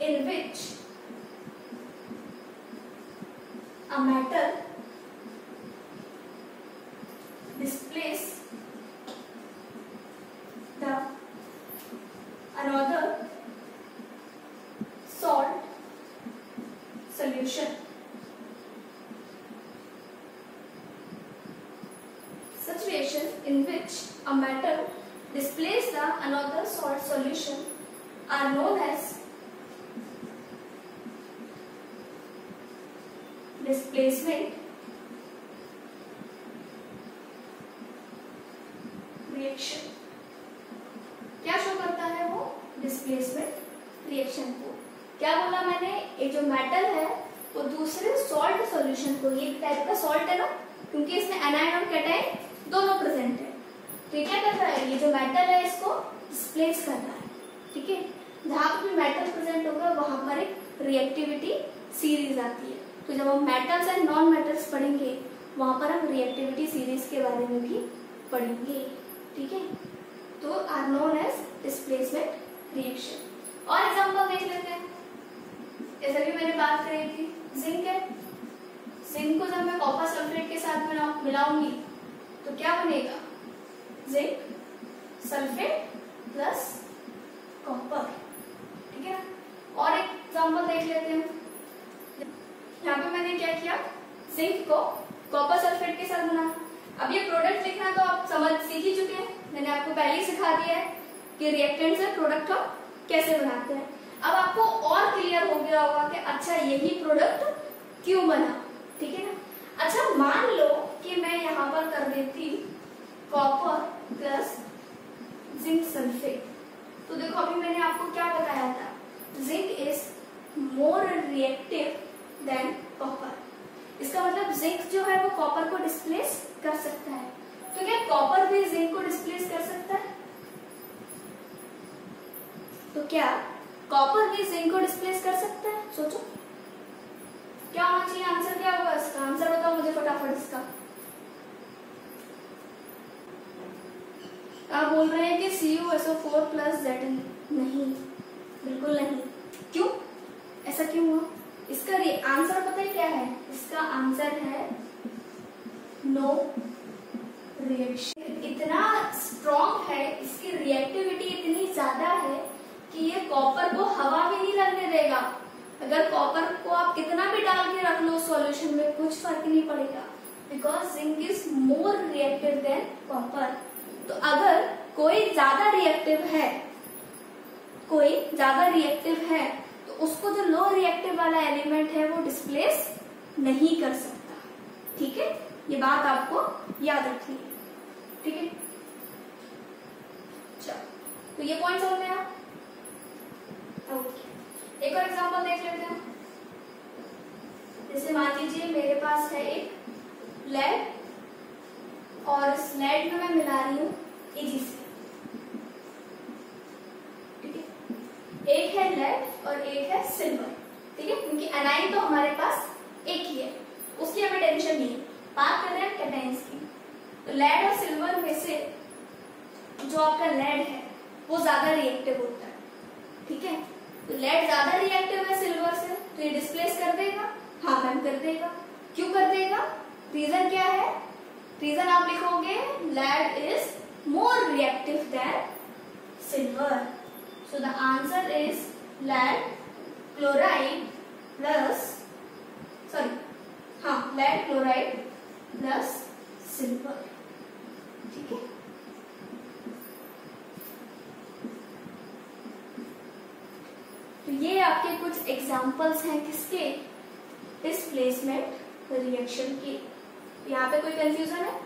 in which a metal displaces the another salt solution. Such reaction in which a metal displaces the another salt solution are known as displacement reaction. क्या शो करता है वो? डिस्प्लेसमेंट रिएक्शन को। क्या बोला मैंने? एक जो मेटल है वो दूसरे सॉल्ट सॉल्यूशन को, ये टाइप का सॉल्ट है ना, क्योंकि इसमें एनायन और कैटायन दोनों प्रेजेंट है, तो ये क्या कर रहा है? ये जो मेटल है इसको डिस्प्लेस कर रहा है। ठीक है, जहां पर भी मेटल प्रेजेंट होगा वहां पर एक रिएक्टिविटी सीरीज आती है। तो जब हम मेटल्स एंड नॉन मेटल्स पढ़ेंगे वहां पर हम रिएक्टिविटी सीरीज के बारे में भी पढ़ेंगे। ठीक है, तो are known as displacement reaction. और एग्जांपल देख लेते हैं। जैसे भी मैंने बात करी थी, जिंक है, जिंक को जब मैं कॉपर सल्फेट के साथ मिलाऊंगी तो क्या बनेगा? Zinc sulphate plus copper. ठीक है, और एक एग्जांपल देख लेते हैं। यहाँ पे मैंने क्या किया? जिंक को कॉपर सल्फेट के साथ बना। अब ये प्रोडक्ट लिखना तो आप समझ सीख ही चुके हैं, मैंने आपको पहले ही सिखा दिया है कि रिएक्टेंट से प्रोडक्ट हम कैसे बनाते हैं। अब आपको और क्लियर हो गया होगा कि अच्छा यही प्रोडक्ट क्यों बना। ठीक है ना? अच्छा मान लो कि मैं यहाँ पर कर देती कॉपर प्लस जिंक सल्फेट, तो देखो अभी मैंने आपको क्या बताया था? Zinc is more reactive than copper. इसका मतलब जिंक जो है वो कॉपर को डिस्प्लेस कर सकता है। तो क्या कॉपर भी जिंक को डिस्प्लेस कर सकता है? तो क्या कॉपर भी जिंक को डिस्प्लेस कर सकता है? सोचो क्या होना चाहिए? आंसर क्या होगा इसका? आंसर बताओ मुझे फटाफट इसका। आप बोल रहे हैं कि CuSO4 प्लस Zn। नहीं, बिल्कुल नहीं। क्यों? ऐसा क्यों हुआ? इसका आंसर पता है क्या है? इसका आंसर है नो रिएक्शन। इतना स्ट्रॉन्ग है, इसकी रिएक्टिविटी इतनी ज्यादा है कि ये कॉपर को हवा भी नहीं लगने देगा। अगर कॉपर को आप कितना भी डाल के रख लो सॉल्यूशन में, कुछ फर्क नहीं पड़ेगा, because zinc is more reactive than copper. तो अगर कोई ज्यादा रिएक्टिव है, तो उसको जो लो रिएक्टिव वाला एलिमेंट है वो डिस्प्लेस नहीं कर सकता। ठीक है, ये बात आपको याद रखनी है। ठीक है, चलो तो ये पॉइंट समझ में आया। ओके, एक और एग्जांपल देख लेते हैं। जैसे मान लीजिए मेरे पास है एक लेड, और इस लेड में मैं मिला रही हूँ AgC। ठीक है, एक है लेड और एक है सिल्वर। ठीक है, क्योंकि एनाइन तो हमारे पास एक ही है, उसकी हमें टेंशन नहीं है, बात कर रहे हैं कैटायंस की। तो लेड और सिल्वर में से जो आपका लेड है वो ज्यादा रिएक्टिव होता है। ठीक है, तो लेड ज्यादा रिएक्टिव है सिल्वर से, तो ये डिस्प्लेस कर देगा। हाँ मैम कर देगा। क्यों कर देगा? रीजन क्या है? रीजन आप लिखोगे lead is more reactive than silver. So the answer is lead chloride plus lead chloride plus silver. ठीक है, तो ये आपके कुछ एग्जांपल्स हैं किसके? डिस्प्लेसमेंट रिएक्शन के। यहाँ पे कोई कंफ्यूजन है?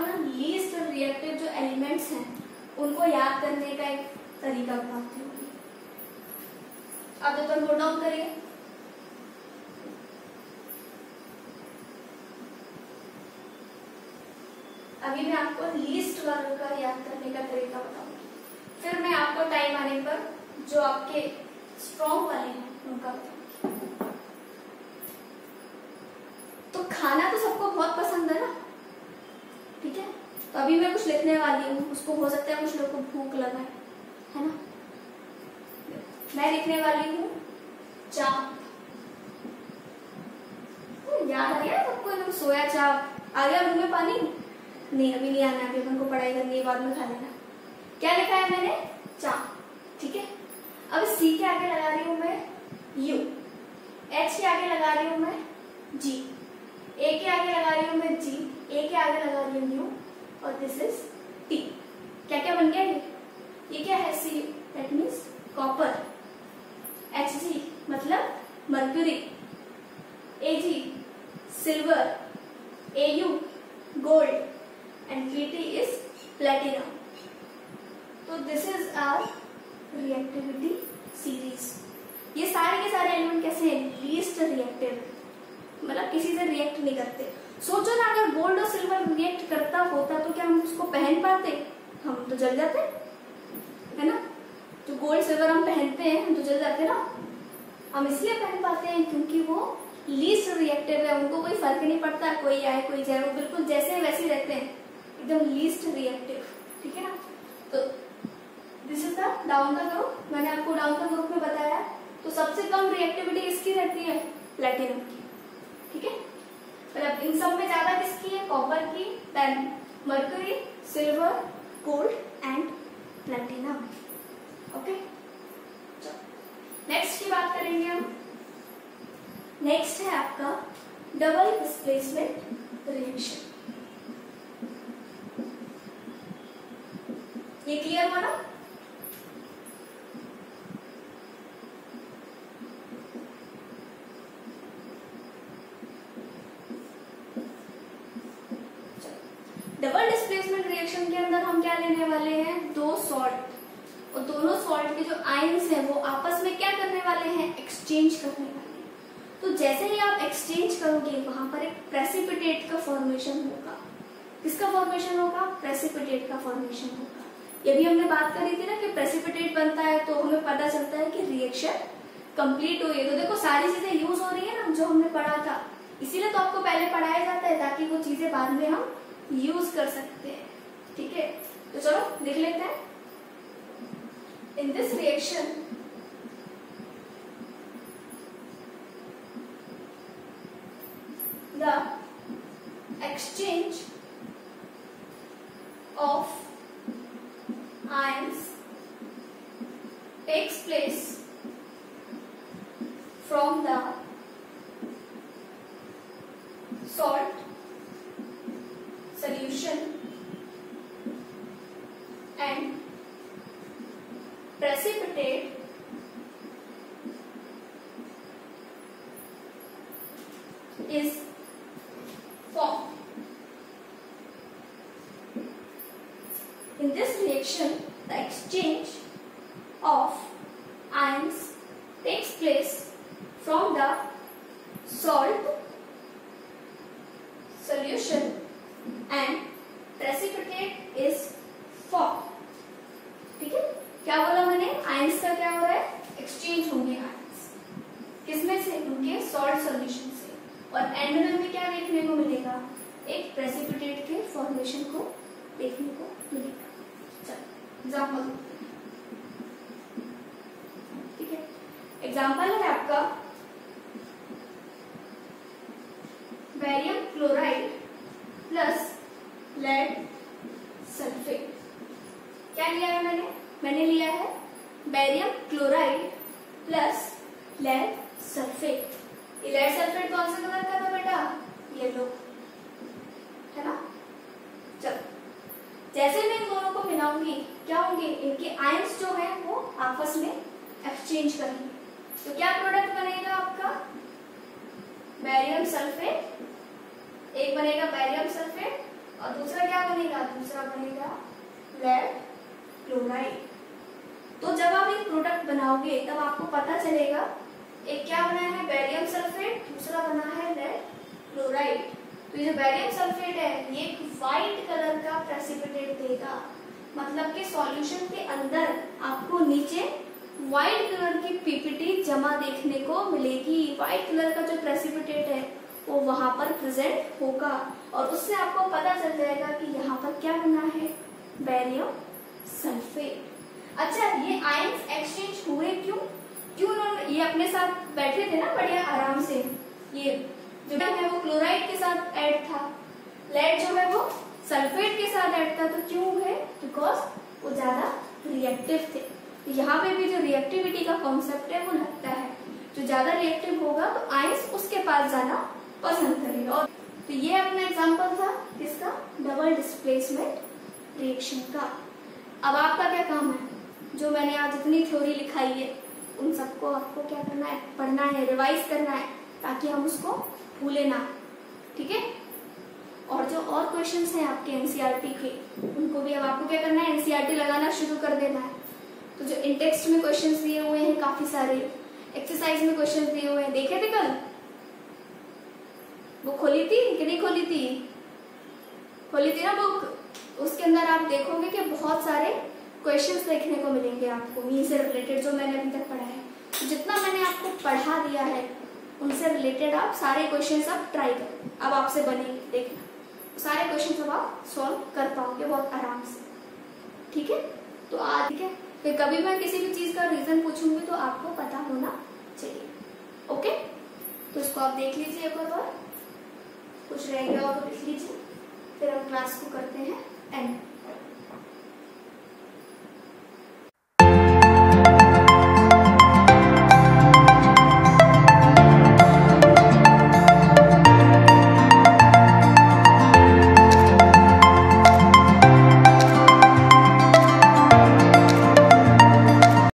आपको ना लीस्ट रिएक्टिव जो एलिमेंट्स हैं उनको याद करने का एक तरीका बताती हूँ। आप तो नोट डाउन करिए। अभी मैं आपको लीस्ट वालों का याद करने का तरीका बताऊंगी, फिर मैं आपको टाइम आने पर जो आपके स्ट्रॉन्ग वाले हैं उनका बताऊंगी। तो खाना तो सबको बहुत पसंद है ना, ठीक है। तो अभी मैं कुछ लिखने वाली हूँ, उसको हो सकता है कुछ लोगों को भूख लगा है ना। मैं लिखने वाली हूँ चाप। याद आ गया सबको एकदम, सोया चाप। आ गया मुंह में पानी? नहीं अभी नहीं आना, अभी अपन को पढ़ाई करनी है, बाद में खा लेना। क्या लिखा है मैंने? चाप, ठीक है। अब सी के आगे लगा रही हूँ मैं यू, एच के आगे लगा रही हूँ मैं जी, ए के आगे लगा रही हूँ मैं जी, ए के आगे लगा रही हूँ यू, और दिस इज टी। क्या क्या बन गया ये क्या है? C that means copper, H G मतलब mercury, A G silver, A U gold, and T is platinum. तो this is our reactivity series. ये सारे के सारे एलिमेंट कैसे हैं? लीस्ट रिएक्टिव, मतलब किसी से रिएक्ट नहीं करते। सोचो ना, अगर गोल्ड और सिल्वर रिएक्ट करता होता तो क्या हम उसको पहन पाते? हम तो जल जाते, है ना। जो गोल्ड सिल्वर हम पहनते हैं हम तो जल जाते ना। हम इसलिए पहन पाते हैं क्योंकि वो लीस्ट रिएक्टिव है, उनको कोई फर्क नहीं पड़ता, कोई आए कोई जाए, वो बिल्कुल जैसे वैसे ही रहते हैं, एकदम लीस्ट रिएक्टिव, ठीक है ना। तो this is the down the group. मैंने आपको डाउन द ग्रुप में बताया। तो सबसे कम रिएक्टिविटी इसकी रहती है प्लेटिनम की, ठीक है। मतलब इन सब में ज्यादा किसकी है? कॉपर की, then mercury, silver, gold and platinum. Okay, next की बात करेंगे हम। नेक्स्ट है आपका डबल डिस्प्लेसमेंट रिएक्शन। ये क्लियर हुआ ना? डबल डिस्प्लेसमेंट रिएक्शन के अंदर हम क्या लेने वाले हैं? दो सॉल्ट, और दोनों सॉल्ट के जो आयंस हैं वो आपस में क्या करने वाले हैं? एक्सचेंज करने वाले हैं। तो जैसे ही आप एक्सचेंज करोगे वहां पर एक प्रेसिपिटेट का फॉर्मेशन होगा। किसका फॉर्मेशन होगा? प्रेसिपिटेट का फॉर्मेशन होगा। ये भी हमने बात करी थी ना कि प्रेसिपिटेट बनता है तो हमें पता चलता है कि रिएक्शन कंप्लीट हुई है। तो देखो सारी चीजें यूज हो रही है ना जो हमने पढ़ा था, इसीलिए तो आपको पहले पढ़ाया जाता है ताकि वो चीजें बाद में हम यूज कर सकते हैं, ठीक है। तो चलो देख लेते हैं। In this reaction the exchange of ions takes place from the salt solution and precipitate is formed. In this reaction, the exchange of ions takes place from the salt solution and precipitate is formed. ठीक है, क्या बोला मैंने? आयंस का क्या हो रहा है? एक्सचेंज होंगे आयंस, किसमें से? उनके सॉल्ट सॉल्यूशन से, और एंड में हमें क्या देखने को मिलेगा? एक प्रेसिपिटेट के फॉर्मेशन को देखने को मिलेगा। एग्जाम्पल, ठीक है। एग्जाम्पल है आपका barium chloride plus lead sulphate. क्या लिया है मैंने लिया है barium chloride plus lead sulphate. ये लेड सल्फेट कौन से कलर का था बेटा? येलो, है ना। चलो, जैसे मैं इन दोनों को मिलाऊंगी क्या होंगे? इनके आयंस जो है वो आपस में एक्सचेंज करेंगे। तो क्या प्रोडक्ट बनेगा आपका? बेरियम सल्फेट, एक बनेगा बेरियम सल्फेट और दूसरा क्या बनेगा, दूसरा बनेगा लेड क्लोराइड। तो जब आप एक प्रोडक्ट बनाओगे तब आपको पता चलेगा एक क्या बना है बेरियम सल्फेट, दूसरा बना है लेड क्लोराइड। तो ये जो बेरियम सल्फेट है ये एक व्हाइट कलर का प्रेसिपिटेट देगा, मतलब कि सॉल्यूशन के अंदर आपको नीचे व्हाइट कलर की पीपीटी जमा देखने को मिलेगी। व्हाइट कलर का जो प्रेसिपिटेट है वो वहां पर प्रेजेंट होगा और उससे आपको पता चल जाएगा कि यहाँ पर क्या बना है बेरियम सल्फेट। अच्छा, ये आयंस एक्सचेंज हुए क्यों? ये अपने साथ बैठे थे ना बढ़िया आराम से। ये जो है वो क्लोराइड के साथ ऐड था, लेड जो है वो सल्फेट के साथ ऐड था। तो क्यों हुए? बिकॉज वो ज्यादा रिएक्टिव थे। तो यहाँ पे भी जो रिएक्टिविटी का कॉन्सेप्ट है वो लगता है, जो ज्यादा रिएक्टिव होगा तो आयंस उसके पास जाना पसंद करेगा। और तो ये अपना एग्जांपल था किसका, डबल डिस्प्लेसमेंट रिएक्शन का। अब आपका क्या काम है, जो मैंने आज जितनी थ्योरी लिखाई है उन सबको आपको क्या करना है, पढ़ना है, रिवाइज करना है, ताकि हम उसको भूले ना। ठीक है, और जो और क्वेश्चंस हैं आपके एनसीईआरटी के उनको भी अब आपको क्या करना है, एनसीईआरटी लगाना शुरू कर देना है। तो जो इन टेक्स्ट में क्वेश्चंस दिए हुए हैं काफी सारे, एक्सरसाइज में क्वेश्चंस दिए हुए हैं, देखे थे कल? वो खोली थी कि नहीं खोली थी? खोली थी ना बुक। उसके अंदर आप देखोगे कि बहुत सारे क्वेश्चंस देखने को मिलेंगे आपको मीन से रिलेटेड, जो मैंने अभी तक पढ़ा है। तो जितना मैंने आपको पढ़ा दिया है उनसे रिलेटेड आप सारे क्वेश्चंस आप ट्राई करो, अब आपसे बनेंगे, देखना सारे क्वेश्चंस अब आप सॉल्व कर पाओगे बहुत आराम से। ठीक है, तो आज ठीक है, फिर कभी मैं किसी भी चीज का रीजन पूछूंगी तो आपको पता होना चाहिए। ओके, तो इसको आप देख लीजिए एक बार, कुछ रह गया हो तो लिख लीजिए, फिर हम क्लास को करते हैं एंड।